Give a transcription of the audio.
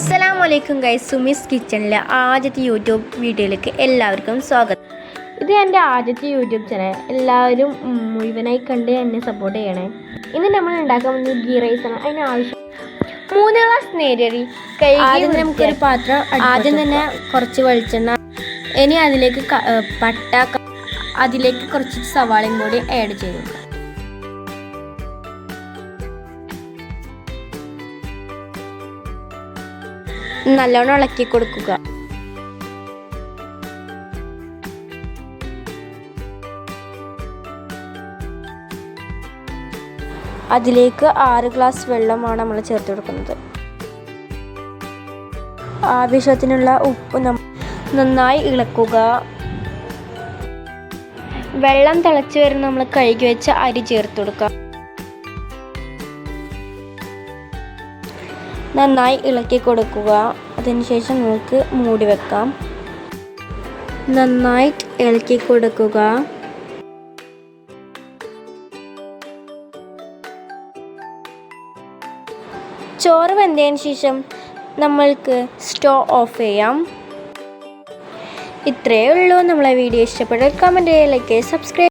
അസ്സലാമലൈക്കും ഗൈസ്, സുമിസ് കിച്ചണിലെ ആദ്യത്തെ യൂട്യൂബ് വീഡിയോയിലേക്ക് എല്ലാവർക്കും സ്വാഗതം. ഇത് എൻ്റെ ആദ്യത്തെ യൂട്യൂബ് ചാനൽ. എല്ലാവരും മുഴുവനായി കണ്ട് എന്നെ സപ്പോർട്ട് ചെയ്യണേ. ഇന്ന് നമ്മൾ ഉണ്ടാക്കാൻ പോകുന്നത് ഗീ റൈസാണ്. അതിനാവശ്യം 3 ഗ്ലാസ് നേരിയരി കഴുകി. നമുക്കൊരു പാത്രം, ആദ്യം തന്നെ കുറച്ച് വെളിച്ചെണ്ണ, ഇനി അതിലേക്ക് പട്ട, അതിലേക്ക് കുറച്ച് സവാളയും കൂടി ആഡ് ചെയ്തു. നല്ലോണം ഇളക്കി കൊടുക്കുക. അതിലേക്ക് 6 ഗ്ലാസ് വെള്ളമാണ് നമ്മൾ ചേർത്ത് കൊടുക്കുന്നത്. ആവശ്യത്തിനുള്ള ഉപ്പ് നന്നായി ഇളക്കുക. വെള്ളം തിളച്ച് വരുന്ന നമ്മൾ കഴുകി വെച്ച അരി ചേർത്ത് കൊടുക്കുക. നന്നായി ഇളക്കി കൊടുക്കുക. അതിനുശേഷം നമുക്ക് മൂടി വെക്കാം. നന്നായി ഇളക്കി കൊടുക്കുക. ചോറ് വെന്തതിന് ശേഷം നമ്മൾക്ക് സ്റ്റവ് ഓഫ് ചെയ്യാം. ഇത്രയേ ഉള്ളൂ. നമ്മളെ വീഡിയോ ഇഷ്ടപ്പെട്ടാൽ കമൻറ്റ് ചെയ്യുക, ലൈക്ക് ചെയ്യുക, സബ്സ്ക്രൈബ്